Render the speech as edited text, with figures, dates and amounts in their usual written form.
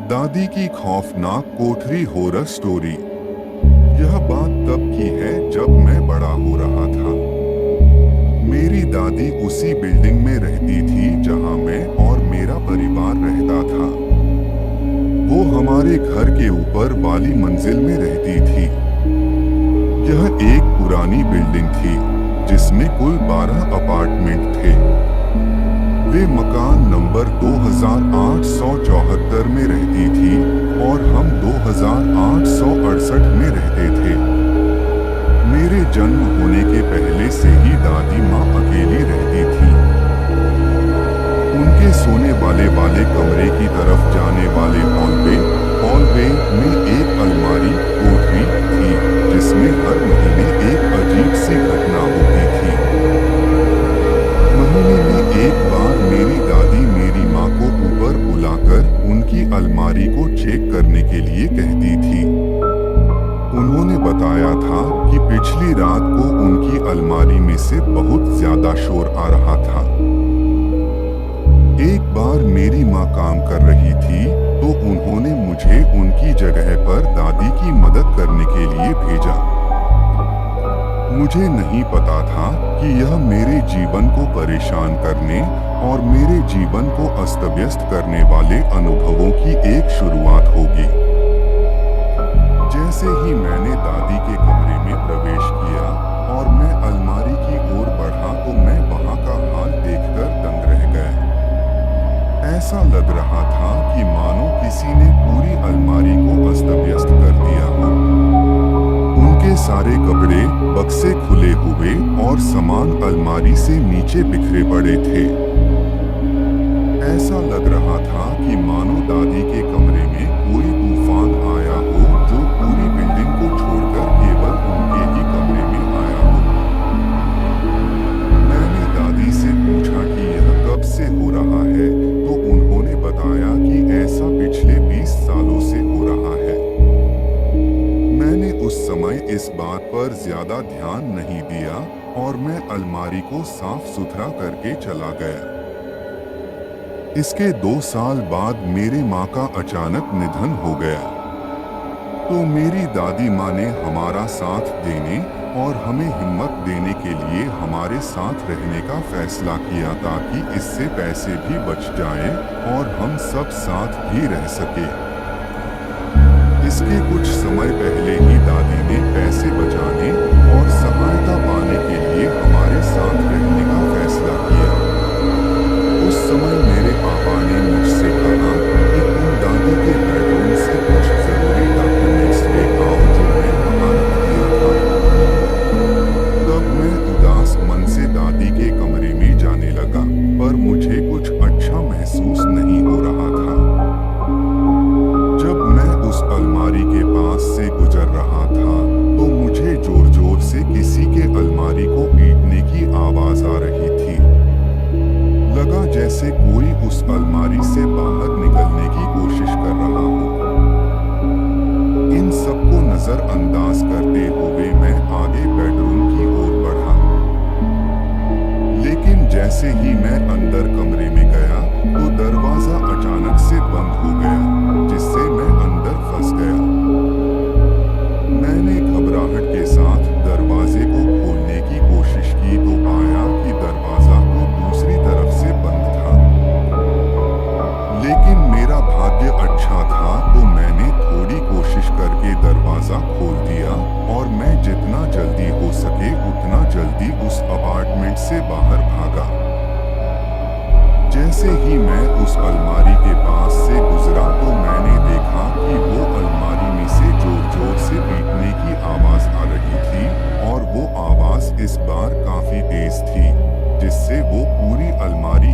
दादी की खौफनाक कोठरी हॉरर स्टोरी। यह बात तब की है जब मैं बड़ा हो रहा था। मेरी दादी उसी बिल्डिंग में रहती थी जहां मैं और मेरा परिवार रहता था। वो हमारे घर के ऊपर वाली मंजिल में रहती थी। यह एक पुरानी बिल्डिंग थी जिसमें कुल 12 अपार्टमेंट थे। वे मकान नंबर 2874 में रहती थी और हम 2868 में रहते थे। मेरे जन्म होने के पहले से ही दादी माँ अकेली रहती थी। उनके सोने वाले कमरे की तरफ जाने वाले हॉलवे में एक अलमारी कोठरी थी जिसमें हर महीने एक अजीब सी घटना होती थी। महीने में एक बार मेरी दादी मेरी माँ को ऊपर बुलाकर उनकी अलमारी को चेक करने के लिए कहती थी। उन्होंने बताया था कि पिछली रात को उनकी अलमारी में से बहुत ज्यादा शोर आ रहा था। एक बार मेरी माँ काम कर रही थी तो उन्होंने मुझे उनकी जगह पर दादी की मदद करने के लिए भेजा। मुझे नहीं पता था कि यह मेरे जीवन को परेशान करने और मेरे जीवन को अस्त-व्यस्त करने वाले अनुभवों की एक शुरुआत होगी। जैसे ही मैंने दादी के कमरे में प्रवेश किया और मैं अलमारी की ओर बढ़ा तो मैं वहां का हाल देखकर दंग रह गया। ऐसा लग रहा था कि मानो किसी ने पूरी अलमारी को अस्त-व्यस्त कर दिया हो। उनके सारे कपड़े बक्से खुले हुए और सामान अलमारी से नीचे बिखरे पड़े थे। ऐसा लग रहा था कि मानो दादी के कमरे में कोई तूफान आया हो जो पूरी बिल्डिंग को छोड़कर केवल उनके ही कमरे में आया हो। मैंने दादी से पूछा कि यह कब से हो रहा है तो उन्होंने बताया कि ऐसा पिछले 20 सालों से हो रहा है। मैंने उस समय इस बात पर ज्यादा ध्यान नहीं दिया और मैं अलमारी को साफ सुथरा करके चला गया। इसके 2 साल बाद मेरे माँ का अचानक निधन हो गया। तो मेरी दादी माँ ने हमारा साथ देने और हमें हिम्मत देने के लिए हमारे साथ रहने का फैसला किया ताकि इससे पैसे भी बच जाएं और हम सब साथ भी रह सके। इसके कुछ समय पहले ही दादी ने पैसे बचाने और सहायता पाने के लिए हमारे साथ रहने का फैसला किया। उस समय मेरे पापा ने मुझसे कहा कि तुम दादी के बेडरूम से कुछ जरूरी डॉक्यूमेंट्स ले आओ जो मैं वहां रख दिया था। तब मैं उदास मन से दादी के कमरे में जाने लगा, पर मुझे कुछ अच्छा महसूस नहीं हो रहा था। जब मैं उस अलमारी के पास से गुजर रहा था तो मुझे जोर जोर से किसी के अलमारी को पीटने की आवाज आ रही थी। लगा जैसे कोई उस अलमारी से बाहर निकलने की कोशिश कर रहा हो। इन सबको नजरअंदाज करते हुए मैं आगे बेडरूम की ओर बढ़ा। लेकिन जैसे ही मैं अंदर कमरे में गया तो दरवाजा अचानक से बंद हो गया, जिससे मैं अंदर फंस गया। मैंने घबराहट के साथ दरवाजे को खोलने की कोशिश की तो पाया कि दरवाजा तो दूसरी तरफ से बंद था। लेकिन मेरा भाग्य अच्छा था तो मैंने थोड़ी कोशिश करके दरवाजा खोल दिया और मैं जितना जल्दी हो सके उतना जल्दी उस अपार्टमेंट से बाहर भागा। जैसे ही मैं उस अलमारी के पास से गुजरा तो मैंने देखा कि वो अलमारी में से जोर जोर से पीटने की आवाज आ रही थी और वो आवाज इस बार काफी तेज थी, जिससे वो पूरी अलमारी